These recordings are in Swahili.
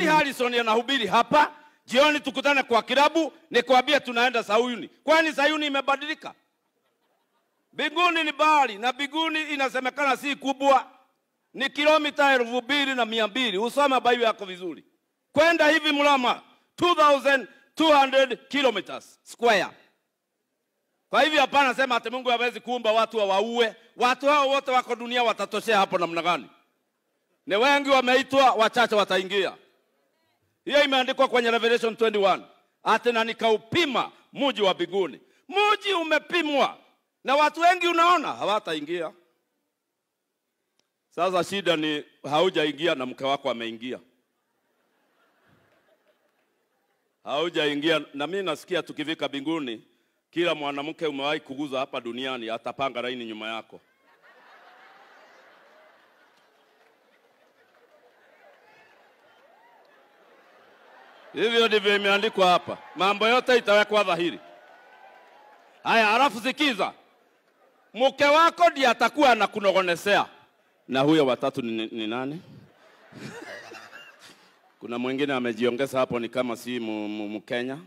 Kwani Harrison anahubiri hapa? Jioni tukutane kwa kilabu, nikwambia tunaenda Sayuni. Kwani Sayuni imebadilika? Binguni ni bahari, na binguni inasemekana si kubwa. Ni kilomita 2,200. Usome Biblia yako vizuri. Kwenda hivi Mlama 2,200 kilometers square. Kwa hivyo hapana sema ati Mungu hawezi kuumba watu waue. Watu hao wote wako dunia watatoshea hapo namna gani? Ni wengi wameitwa, wachache wataingia. Hiyo imeandikwa kwenye Revelation 21. Ati na nikaupima mji wa binguni. Mji umepimwa. Na watu wengi unaona hawataingia. Sasa shida ni haujaingia na mke wako ameingia. Haujaingia, na mimi nasikia tukifika binguni kila mwanamke umewahi kuguza hapa duniani atapanga laini nyuma yako. Hivyo ndivyo imeandikwa hapa. Mambo yote itawekwa dhahiri. Haya, halafu sikiza. Mke wako ndiye atakuwa anakunogonesea. Na huyo watatu ni nani? Kuna mwingine amejiongeza hapo ni kama si Mkenya.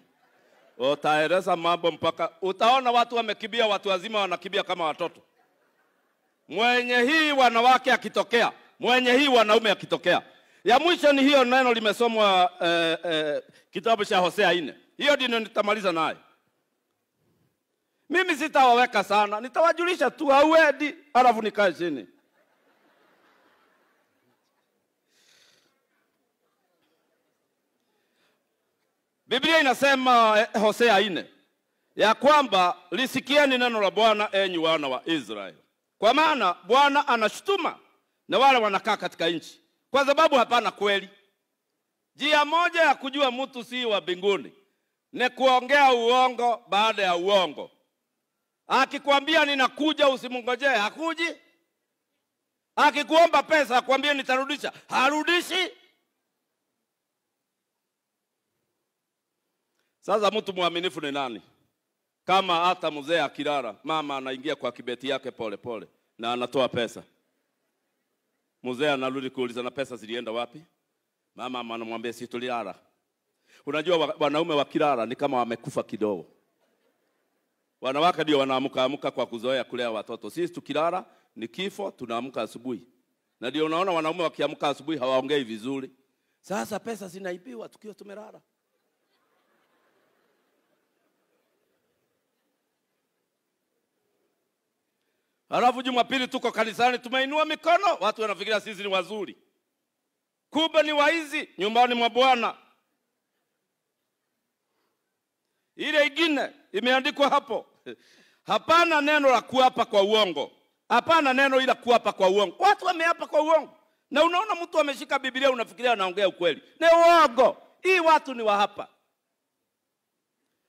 Utaeleza mambo mpaka utaona watu wamekimbia, watu wazima wanakibia kama watoto. Mwenye hii wanawake akitokea, mwenye hii wanaume akitokea. Ya mwisho ni hiyo neno limesomwa kitabu cha Hosea 4. Hiyo ndio nitamaliza naye. Mimi sitawaweka sana, nitawajulisha tu hauedi alafu nikae chini. Biblia inasema Hosea 4 ya kwamba lisikieni neno la Bwana enyi wana wa Israeli. Kwa maana Bwana anashutuma na wale wanakaa katika nchi, kwa sababu hapana kweli. Njia moja ya kujua mtu si wa mbinguni ni kuongea uongo baada ya uongo. Akikwambia ninakuja usimngojee, hakuji. Akikuomba pesa akwambia nitarudisha, harudishi. Sasa mtu mwaminifu ni nani? Kama hata mzee akilala, mama anaingia kwa kibeti yake pole pole na anatoa pesa. Mzee anarudi kuuliza na pesa zilienda wapi? Mama anamwambia si tulilala. Unajua wanaume wakilala ni kama wamekufa kidogo. Wanawake ndio wanaamka kwa kuzoea kulea watoto. Sisi tukilala ni kifo, tunaamka asubuhi. Na ndio unaona wanaume wakiamka asubuhi hawaongei vizuri. Sasa pesa zinaibiwa tukiwa tumelala. Halafu Jumapili tuko kanisani tumeinua mikono, watu wanafikiria sisi ni wazuri. Kumbe ni waizi nyumbani mwa Bwana. Ile ingine imeandikwa hapo. Hapana neno la kuapa kwa uongo. Hapana neno ila kuapa kwa uongo. Watu wameapa kwa uongo. Na unaona mtu ameshika Biblia unafikiria anaongea ukweli. Ni uongo. Hii watu ni wa hapa.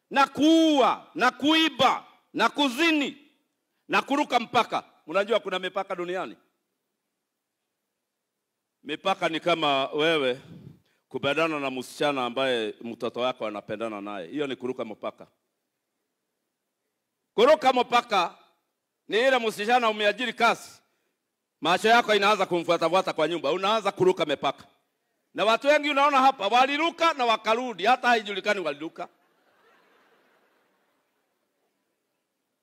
Na kuua, na kuiba, na kuzini, na kuruka mpaka. Unajua kuna mipaka duniani? Mipaka ni kama wewe kupendana na msichana ambaye mtoto wako anapendana naye. Hiyo ni kuruka mpaka. Kuruka mpaka ni ile msichana umeajiri kazi, macho yako inaanza kumfuata kwa nyumba, unaanza kuruka mipaka. Na watu wengi unaona hapa waliruka na wakarudi, hata haijulikani waliruka.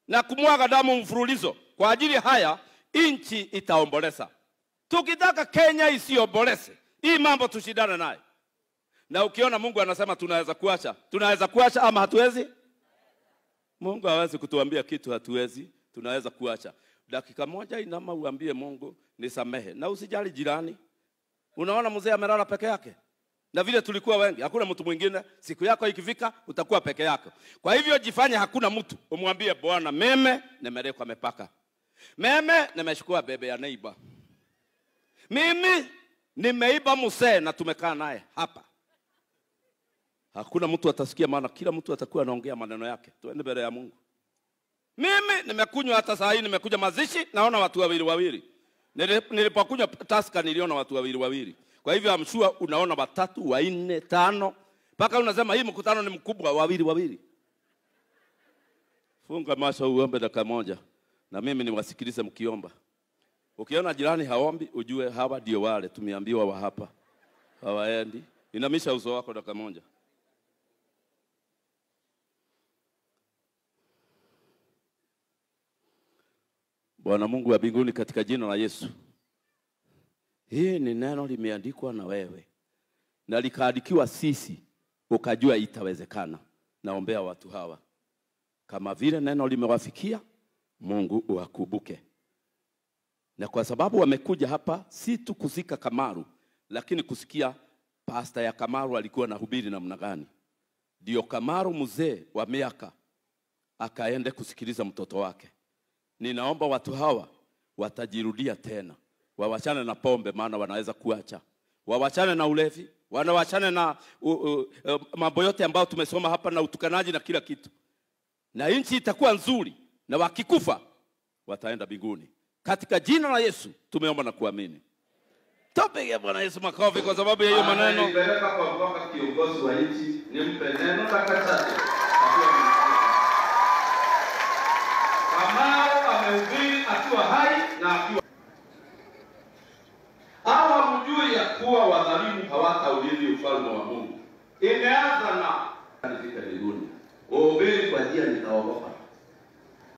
Na kumwaga damu mfululizo. Kwa ajili haya nchi itaomboleza. Tukitaka Kenya isiomboleze, hii mambo tushindane naye. Na ukiona Mungu anasema tunaweza kuacha ama hatuwezi? Mungu hawezi kutuambia kitu hatuwezi, tunaweza kuacha. Dakika moja inama uambie Mungu nisamehe. Na usijali jirani. Unaona mzee amelala peke yake. Na vile tulikuwa wengi, hakuna mtu mwingine, siku yako ikifika utakuwa peke yako. Kwa hivyo jifanye hakuna mtu, umwambie Bwana meme nimelekwa mipaka. Meme nimechukua bebe ya neighbor. Mimi nimeiba mzee na tumekaa naye hapa. Hakuna mtu atasikia, maana kila mtu atakuwa anaongea maneno yake. Tuende mbele ya Mungu. Mimi nimekunywa hata saa hii nimekuja mazishi naona watu wawili. Nilipokunywa taska niliona watu wawili. Kwa hivyo amshua unaona watatu, wanne, tano. Paka unasema hii mkutano ni mkubwa wawili. Funga macho uombe dakika moja. Na mimi niwasikilize mkiomba. Ukiona jirani haombi ujue hawa ndio wale tumeambiwa wa hapa. Hawaendi. Inamisha uso wako dakika moja. Bwana Mungu wa mbinguni, katika jina la Yesu, hii ni neno limeandikwa na wewe na likaandikiwa sisi, ukajua itawezekana. Naombea watu hawa, kama vile neno limewafikia, Mungu uwakumbuke. Na kwa sababu wamekuja hapa si tu kusika Kamaru, lakini kusikia pasta ya Kamaru alikuwa anahubiri namna gani, ndio Kamaru mzee wa miaka akaende kusikiliza mtoto wake. Ninaomba watu hawa watajirudia tena, wawachane na pombe, maana wanaweza kuacha, wawachane na ulevi, wawachane na mambo yote ambayo tumesoma hapa, na utukanaji na kila kitu, na nchi itakuwa nzuri, na wakikufa wataenda mbinguni. Katika jina la Yesu tumeomba na kuamini. Tupige Bwana Yesu makofi kwa sababu ya hiyo maneno. Nipeleka kwa mkoka kiongozi wa nchi, nimpe neno takatifu. Kamaru amehubiri akiwa hai na akiwa hawa mjui ya kuwa wadhalimu hawataurithi ufalme wa Mungu. Imeanza na katika mbinguni. Uhubiri kwa njia nitaogopa.